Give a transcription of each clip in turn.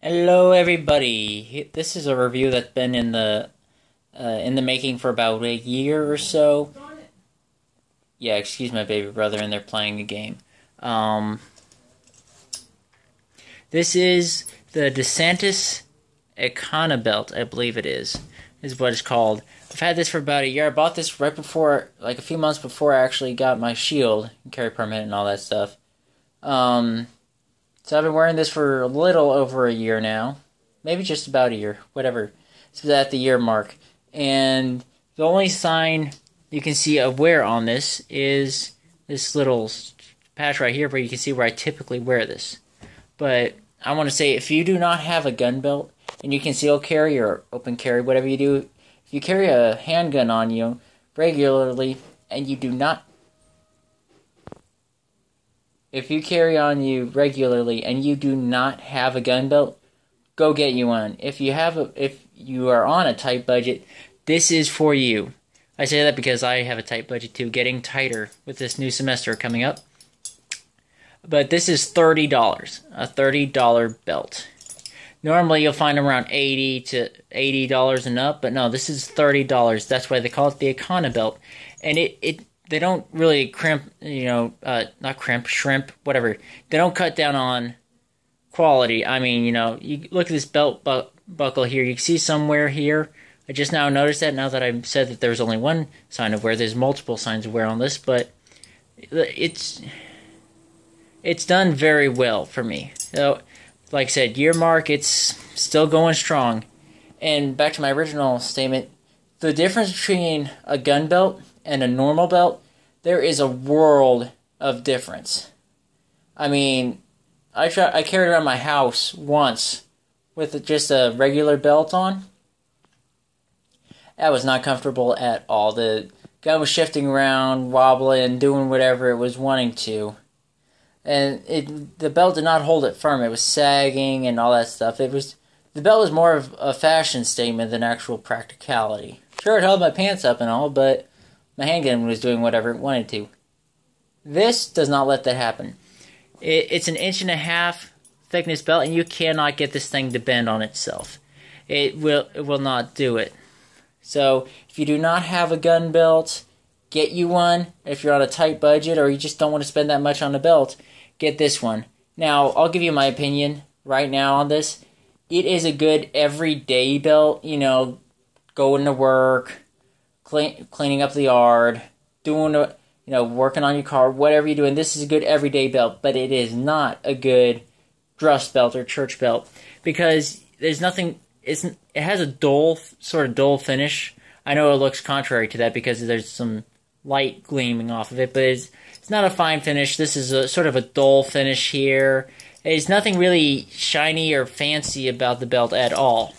Hello, everybody. This is a review that's been in the making for about a year or so. Yeah, excuse my baby brother, and they're playing a game. This is the DeSantis Econobelt, I believe it is what it's called. I've had this for about a year. I bought this right before, like a few months before I actually got my shield, carry permit, and all that stuff. So I've been wearing this for a little over a year now. Maybe just about a year. Whatever. It's at the year mark. And the only sign you can see of wear on this is this little patch right here where you can see where I typically wear this. But I want to say, if you do not have a gun belt and you conceal carry or open carry, whatever you do, if you carry a handgun on you regularly and you do not If you carry on you regularly and you do not have a gun belt, go get you one. If you are on a tight budget, this is for you. I say that because I have a tight budget too, getting tighter with this new semester coming up. But this is $30, a $30 belt. Normally you'll find them around $80 to $80 and up, but no, this is $30. That's why they call it the Econobelt. And they don't really crimp, not crimp, shrimp, whatever. They don't cut down on quality. I mean, you look at this belt buckle here. You can see somewhere here. I just now noticed that now that I've said that there's only one sign of wear. There's multiple signs of wear on this, but it's done very well for me. So, like I said, year mark, it's still going strong. And back to my original statement, the difference between a gun belt and a normal belt, there is a world of difference. I mean, I carried around my house once with just a regular belt on. That was not comfortable at all. The gun was shifting around, wobbling, doing whatever it was wanting to. And the belt did not hold it firm. It was sagging and all that stuff. The belt was more of a fashion statement than actual practicality. Sure, it held my pants up and all, but my handgun was doing whatever it wanted to. This does not let that happen. It's an 1.5 inch thickness belt, and you cannot get this thing to bend on itself. It will not do it. So if you do not have a gun belt, get you one. If you're on a tight budget or you just don't want to spend that much on a belt, get this one. Now, I'll give you my opinion right now on this. It is a good everyday belt, going to work, cleaning up the yard, working on your car, whatever you're doing. This is a good everyday belt, but it is not a good dress belt or church belt because there's nothing. It has a dull finish. I know it looks contrary to that because there's some light gleaming off of it, but it's not a fine finish. This is a sort of a dull finish here. There's nothing really shiny or fancy about the belt at all.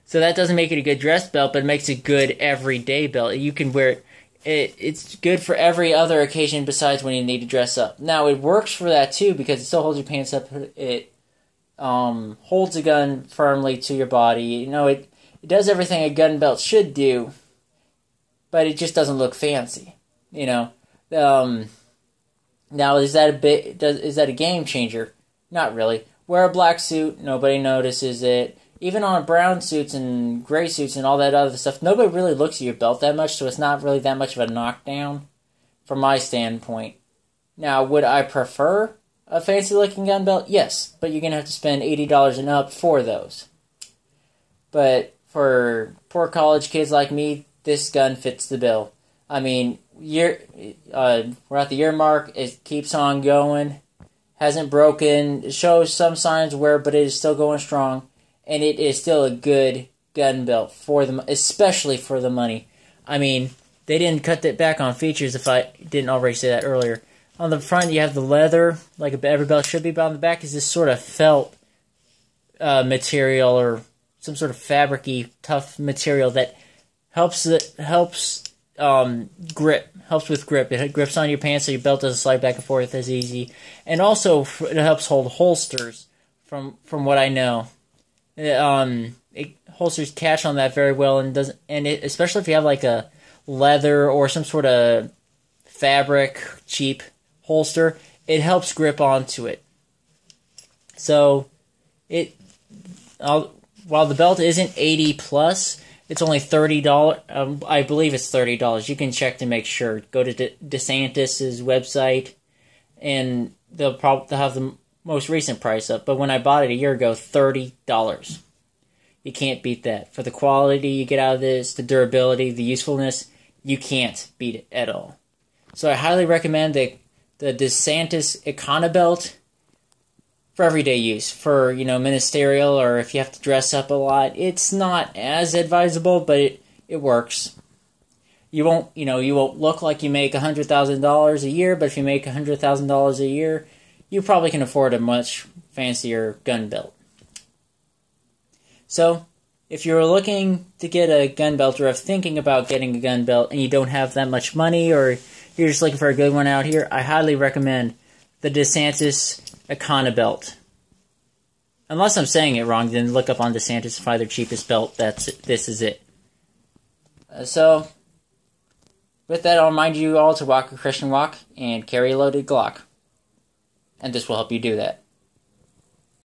So that doesn't make it a good dress belt, but it makes it a good everyday belt. You can wear it. It's good for every other occasion besides when you need to dress up. Now, it works for that too because it still holds your pants up. It holds the gun firmly to your body. It does everything a gun belt should do, but it just doesn't look fancy. Now, is that a game changer? Not really. Wear a black suit, nobody notices it. Even on brown suits and gray suits and all that other stuff, nobody really looks at your belt that much, so it's not really that much of a knockdown from my standpoint. Now, would I prefer a fancy-looking gun belt? Yes, but you're going to have to spend $80 and up for those. But for poor college kids like me, this gun fits the bill. I mean, we're at the year mark. It keeps on going. Hasn't broken. It shows some signs of wear, but it is still going strong. And it is still a good gun belt especially for the money. I mean, they didn't cut that back on features if I didn't already say that earlier. On the front, you have the leather, like every belt should be, but on the back is this sort of felt material or some sort of fabric-y, tough material that helps grip. Helps with grip. It grips on your pants so your belt doesn't slide back and forth as easy. And also, it helps hold holsters, from what I know. Holsters catch on that very well, especially if you have like a leather or some sort of fabric, cheap holster, it helps grip onto it. So It while the belt isn't 80 plus, it's only $30. I believe it's $30. You can check to make sure. Go to DeSantis' website, and they'll have the most recent price up. But when I bought it a year ago, $30. You can't beat that. For the quality you get out of this, the durability, the usefulness, you can't beat it at all. So I highly recommend the DeSantis Econobelt for everyday use. For, ministerial, or if you have to dress up a lot, it's not as advisable, but it works. You won't look like you make $100,000 a year, but if you make $100,000 a year, you probably can afford a much fancier gun belt. So, if you're looking to get a gun belt, or if thinking about getting a gun belt and you don't have that much money, or you're just looking for a good one out here, I highly recommend the DeSantis Econobelt. Unless I'm saying it wrong, then look up on DeSantis, find their cheapest belt. This is it. So, with that, I'll remind you all to walk a Christian walk and carry a loaded Glock. And this will help you do that.